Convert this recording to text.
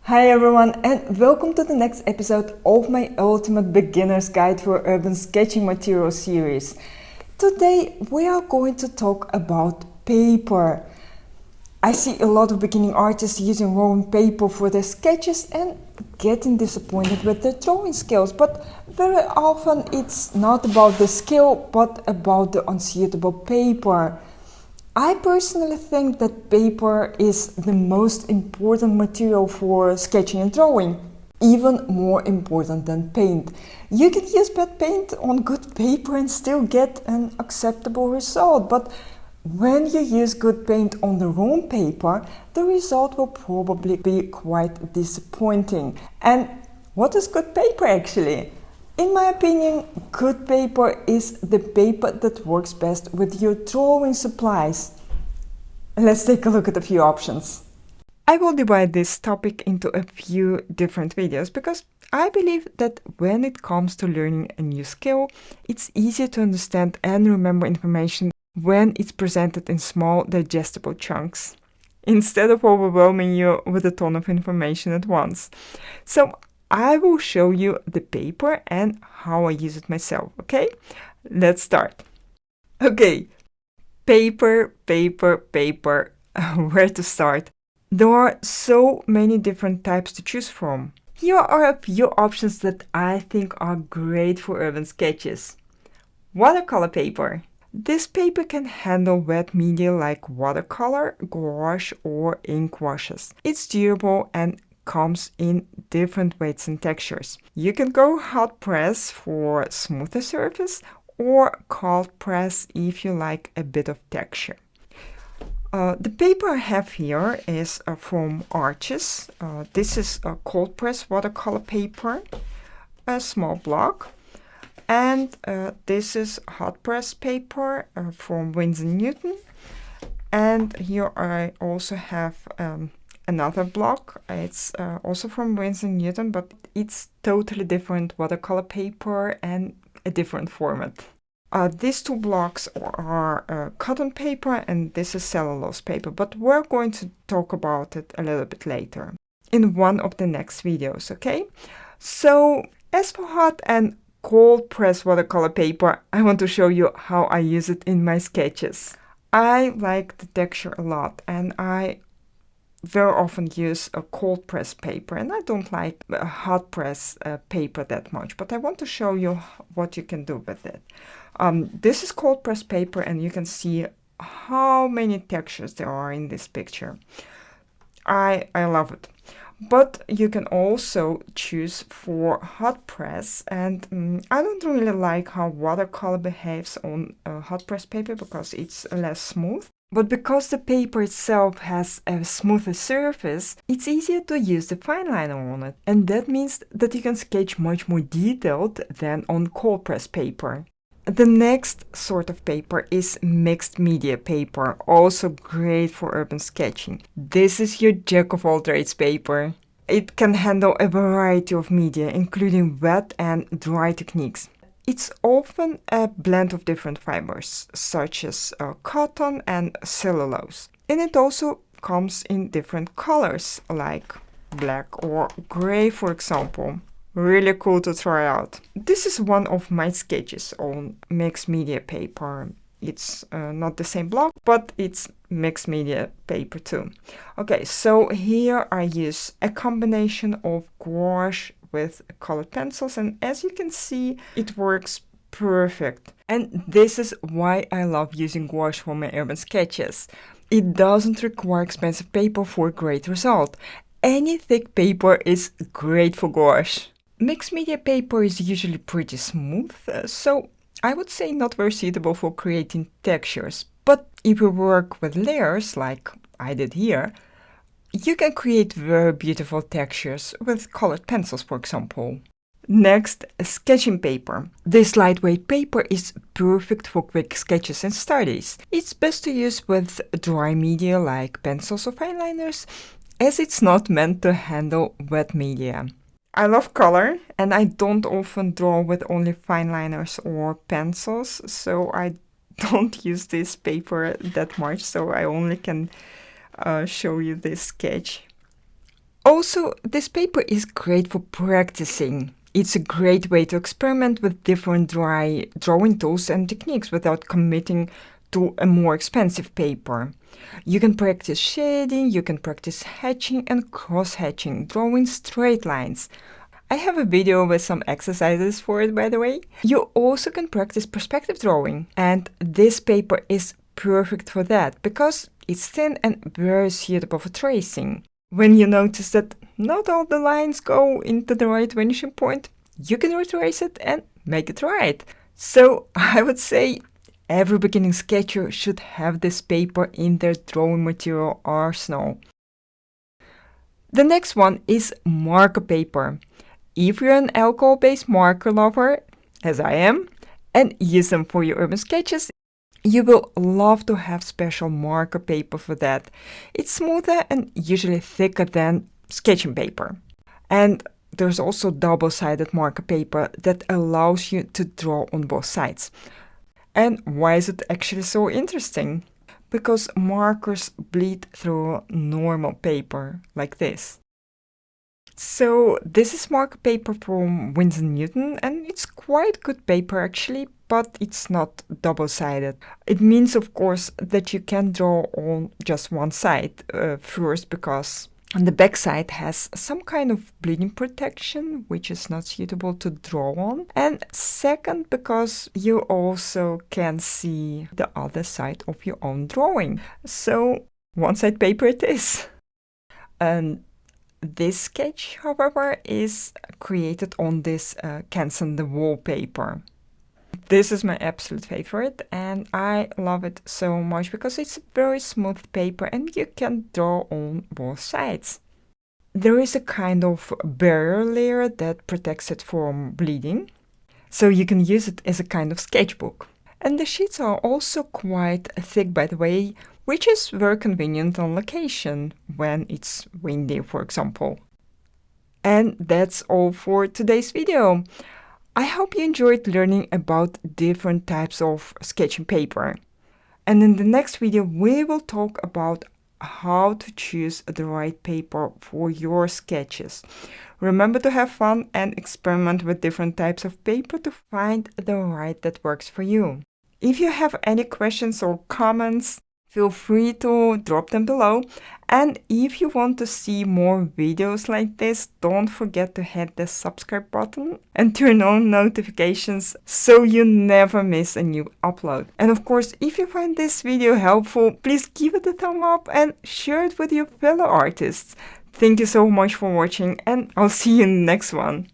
Hi everyone, and welcome to the next episode of my Ultimate Beginner's Guide for Urban Sketching Material series. Today we are going to talk about paper. I see a lot of beginning artists using raw paper for their sketches and getting disappointed with their drawing skills, but very often it's not about the skill but about the unsuitable paper. I personally think that paper is the most important material for sketching and drawing, even more important than paint. You can use bad paint on good paper and still get an acceptable result, but when you use good paint on the wrong paper, the result will probably be quite disappointing. And what is good paper actually? In my opinion, good paper is the paper that works best with your drawing supplies. Let's take a look at a few options. I will divide this topic into a few different videos because I believe that when it comes to learning a new skill, it's easier to understand and remember information when it's presented in small, digestible chunks, instead of overwhelming you with a ton of information at once. So I will show you the paper and how I use it myself, okay? Let's start. Okay, paper. Where to start? There are so many different types to choose from. Here are a few options that I think are great for urban sketches. Watercolor paper. This paper can handle wet media like watercolor, gouache, or ink washes. It's durable and comes in different weights and textures. You can go hot press for smoother surface or cold press if you like a bit of texture. The paper I have here is from Arches. This is a cold press watercolor paper, a small block. And this is hot press paper from Winsor & Newton. And here I also have another block. It's also from Winsor & Newton, but it's totally different watercolor paper and a different format. These two blocks are cotton paper and this is cellulose paper, but we're going to talk about it a little bit later in one of the next videos, okay? So as for hot and cold press watercolor paper, I want to show you how I use it in my sketches. I like the texture a lot and I very often use a cold press paper, and I don't like a hot press paper that much, but I want to show you what you can do with it. This is cold press paper and you can see how many textures there are in this picture. I love it. But you can also choose for hot press, and I don't really like how watercolor behaves on hot press paper because it's less smooth. But because the paper itself has a smoother surface, it's easier to use the fine liner on it. And that means that you can sketch much more detailed than on cold press paper. The next sort of paper is mixed media paper, also great for urban sketching. This is your jack of all trades paper. It can handle a variety of media, including wet and dry techniques. It's often a blend of different fibers, such as cotton and cellulose. And it also comes in different colors, like black or gray, for example. Really cool to try out. This is one of my sketches on mixed media paper. It's not the same block, but it's mixed media paper too. Okay, so here I use a combination of gouache with colored pencils, and as you can see, it works perfect. And this is why I love using gouache for my urban sketches. It doesn't require expensive paper for a great result. Any thick paper is great for gouache. Mixed media paper is usually pretty smooth, so I would say not very suitable for creating textures. But if you work with layers, like I did here, you can create very beautiful textures with colored pencils, for example. Next, sketching paper. This lightweight paper is perfect for quick sketches and studies. It's best to use with dry media like pencils or fine liners, as it's not meant to handle wet media. I love color, and I don't often draw with only fine liners or pencils, so I don't use this paper that much, so I only can show you this sketch. Also, this paper is great for practicing. It's a great way to experiment with different drawing tools and techniques without committing to a more expensive paper. You can practice shading, you can practice hatching and cross-hatching, drawing straight lines. I have a video with some exercises for it, by the way. You also can practice perspective drawing, and this paper is perfect for that because it's thin and very suitable for tracing. When you notice that not all the lines go into the right vanishing point, you can retrace it and make it right. So I would say every beginning sketcher should have this paper in their drawing material arsenal. The next one is marker paper. If you're an alcohol-based marker lover, as I am, and use them for your urban sketches, you will love to have special marker paper for that. It's smoother and usually thicker than sketching paper. And there's also double-sided marker paper that allows you to draw on both sides. And why is it actually so interesting? Because markers bleed through normal paper like this. So this is marker paper from Winsor & Newton, and it's quite good paper actually, but it's not double-sided. It means, of course, that you can draw on just one side first, because on the back side has some kind of bleeding protection, which is not suitable to draw on. And second, because you also can see the other side of your own drawing. So one-side paper it is. And this sketch, however, is created on this Canson the wallpaper. This is my absolute favorite, and I love it so much because it's a very smooth paper and you can draw on both sides. There is a kind of barrier layer that protects it from bleeding, so you can use it as a kind of sketchbook. And the sheets are also quite thick, by the way, which is very convenient on location when it's windy, for example. And that's all for today's video. I hope you enjoyed learning about different types of sketching paper. And in the next video, we will talk about how to choose the right paper for your sketches. Remember to have fun and experiment with different types of paper to find the right that works for you. If you have any questions or comments, feel free to drop them below. And if you want to see more videos like this, don't forget to hit the subscribe button and turn on notifications so you never miss a new upload. And of course, if you find this video helpful, please give it a thumb up and share it with your fellow artists. Thank you so much for watching, and I'll see you in the next one.